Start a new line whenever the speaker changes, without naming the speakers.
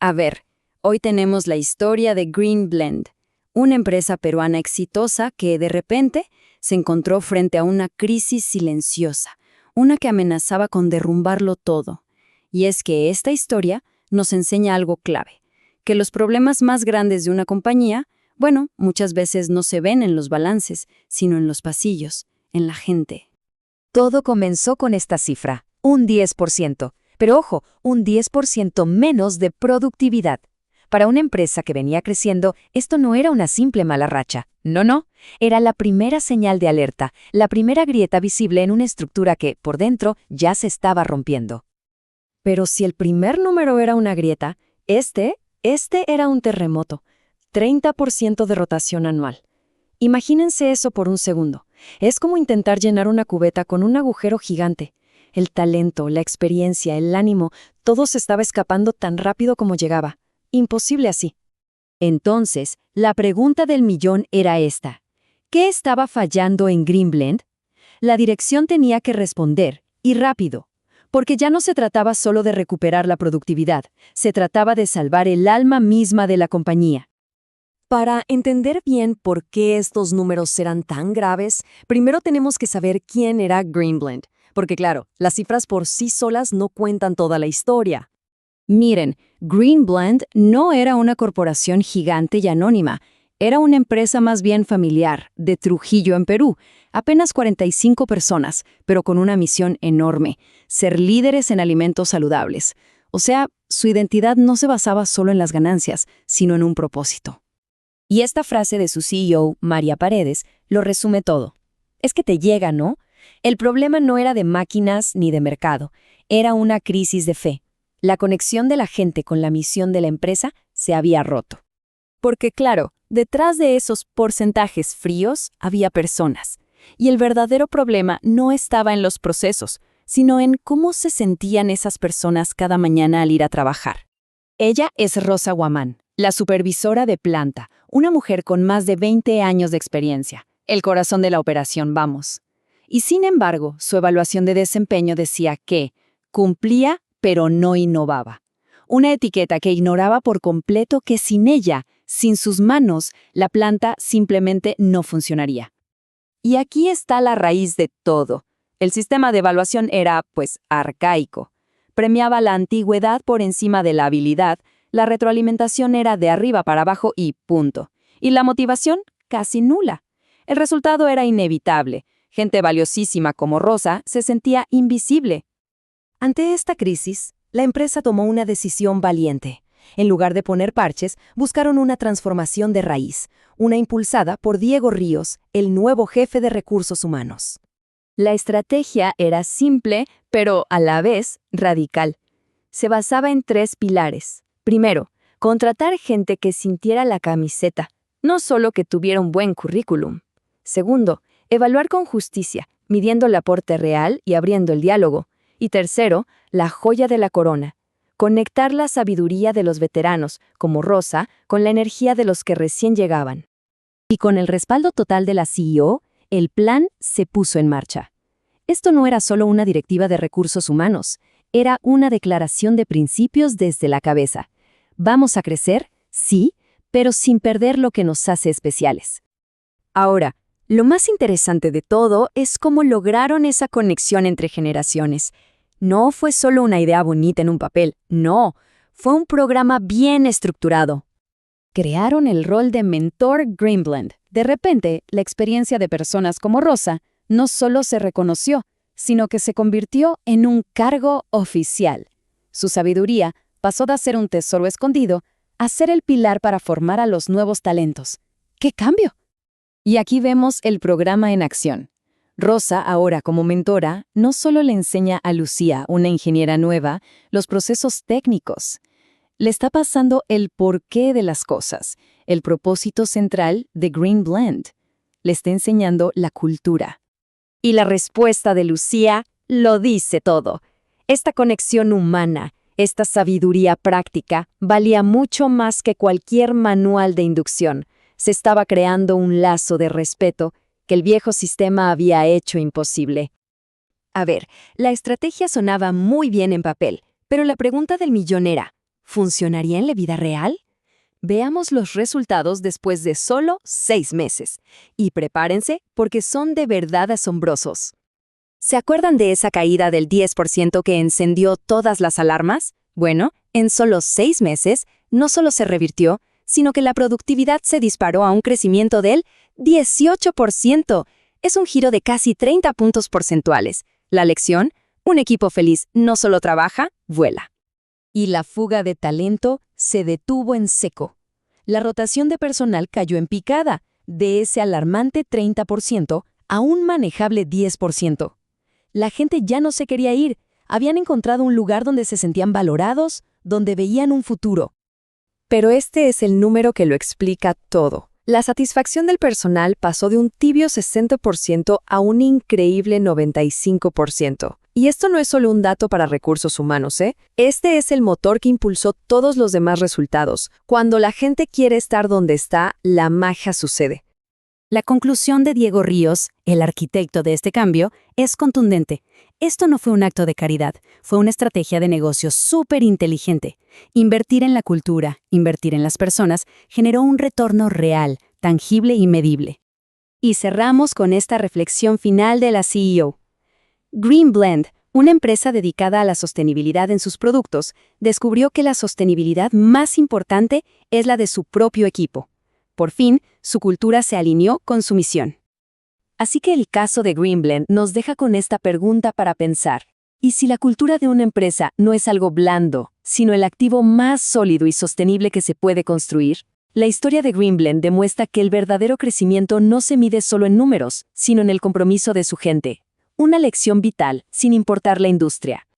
A ver, hoy tenemos la historia de Green Blend, una empresa peruana exitosa que de repente se encontró frente a una crisis silenciosa, una que amenazaba con derrumbarlo todo. Y es que esta historia nos enseña algo clave, que los problemas más grandes de una compañía, bueno, muchas veces no se ven en los balances, sino en los pasillos, en la gente.
Todo comenzó con esta cifra, un 10%, pero ojo, un 10% menos de productividad. Para una empresa que venía creciendo, esto no era una simple mala racha. No, era la primera señal de alerta, la primera grieta visible en una estructura que, por dentro, ya se estaba rompiendo.
Pero si el primer número era una grieta, este era un terremoto, 30% de rotación anual. Imagínense eso por un segundo. Es como intentar llenar una cubeta con un agujero gigante. El talento, la experiencia, el ánimo, todo se estaba escapando tan rápido como llegaba. Imposible así.
Entonces, la pregunta del millón era esta. ¿Qué estaba fallando en Green Blend? La dirección tenía que responder, y rápido, porque ya no se trataba solo de recuperar la productividad, se trataba de salvar el alma misma de la compañía.
Para entender bien por qué estos números eran tan graves, primero tenemos que saber quién era Green Blend, porque claro, las cifras por sí solas no cuentan toda la historia.
Miren, Green Blend no era una corporación gigante y anónima, era una empresa más bien familiar, de Trujillo en Perú, apenas 45 personas, pero con una misión enorme, ser líderes en alimentos saludables. O sea, su identidad no se basaba solo en las ganancias, sino en un propósito.
Y esta frase de su CEO, María Paredes, lo resume todo. Es que te llega, ¿no? El problema no era de máquinas ni de mercado, era una crisis de fe. La conexión de la gente con la misión de la empresa se había roto.
Porque claro, detrás de esos porcentajes fríos había personas. Y el verdadero problema no estaba en los procesos, sino en cómo se sentían esas personas cada mañana al ir a trabajar. Ella es Rosa Guamán, la supervisora de planta, una mujer con más de 20 años de experiencia, el corazón de la operación, vamos. Y sin embargo, su evaluación de desempeño decía que cumplía, pero no innovaba. Una etiqueta que ignoraba por completo que sin ella, sin sus manos, la planta simplemente no funcionaría. Y aquí está la raíz de todo. El sistema de evaluación era, pues, arcaico. Premiaba la antigüedad por encima de la habilidad, la retroalimentación era de arriba para abajo y punto. Y la motivación, casi nula. El resultado era inevitable. Gente valiosísima como Rosa se sentía invisible.
Ante esta crisis, la empresa tomó una decisión valiente. En lugar de poner parches, buscaron una transformación de raíz, una impulsada por Diego Ríos, el nuevo jefe de recursos humanos.
La estrategia era simple, pero a la vez radical. Se basaba en 3 pilares. Primero, contratar gente que sintiera la camiseta, no solo que tuviera un buen currículum. Segundo, evaluar con justicia, midiendo el aporte real y abriendo el diálogo. Y tercero, la joya de la corona, conectar la sabiduría de los veteranos, como Rosa, con la energía de los que recién llegaban.
Y con el respaldo total de la CEO, el plan se puso en marcha. Esto no era solo una directiva de recursos humanos, era una declaración de principios desde la cabeza. Vamos a crecer, sí, pero sin perder lo que nos hace especiales.
Ahora, lo más interesante de todo es cómo lograron esa conexión entre generaciones. No fue solo una idea bonita en un papel, no, fue un programa bien estructurado. Crearon el rol de mentor Green Blend. De repente, la experiencia de personas como Rosa no solo se reconoció, sino que se convirtió en un cargo oficial. Su sabiduría pasó de ser un tesoro escondido a ser el pilar para formar a los nuevos talentos. ¡Qué cambio! Y aquí vemos el programa en acción. Rosa, ahora como mentora, no solo le enseña a Lucía, una ingeniera nueva, los procesos técnicos. Le está pasando el porqué de las cosas, el propósito central de Green Blend. Le está enseñando la cultura. Y la respuesta de Lucía lo dice todo. Esta conexión humana, esta sabiduría práctica, valía mucho más que cualquier manual de inducción. Se estaba creando un lazo de respeto que el viejo sistema había hecho imposible. A ver, la estrategia sonaba muy bien en papel, pero la pregunta del millón era, ¿Funcionaría en la vida real? Veamos los resultados después de solo 6 meses. Y prepárense porque son de verdad asombrosos. ¿Se acuerdan de esa caída del 10% que encendió todas las alarmas? Bueno, en solo 6 meses, no solo se revirtió, sino que la productividad se disparó a un crecimiento del 18%. Es un giro de casi 30 puntos porcentuales. La lección: un equipo feliz no solo trabaja, vuela. Y la fuga de talento se detuvo en seco. La rotación de personal cayó en picada, de ese alarmante 30% a un manejable 10%. La gente ya no se quería ir, habían encontrado un lugar donde se sentían valorados, donde veían un futuro. Pero este es el número que lo explica todo. La satisfacción del personal pasó de un tibio 60% a un increíble 95%. Y esto no es solo un dato para recursos humanos, ¿eh? Este es el motor que impulsó todos los demás resultados. Cuando la gente quiere estar donde está, la magia sucede.
La conclusión de Diego Ríos, el arquitecto de este cambio, es contundente. Esto no fue un acto de caridad, fue una estrategia de negocio súper inteligente. Invertir en la cultura, invertir en las personas, generó un retorno real, tangible y medible. Y cerramos con esta reflexión final de la CEO. Green Blend, una empresa dedicada a la sostenibilidad en sus productos, descubrió que la sostenibilidad más importante es la de su propio equipo. Por fin, su cultura se alineó con su misión. Así que el caso de Green Blend nos deja con esta pregunta para pensar. ¿Y si la cultura de una empresa no es algo blando, sino el activo más sólido y sostenible que se puede construir? La historia de Green Blend demuestra que el verdadero crecimiento no se mide solo en números, sino en el compromiso de su gente. Una lección vital, sin importar la industria.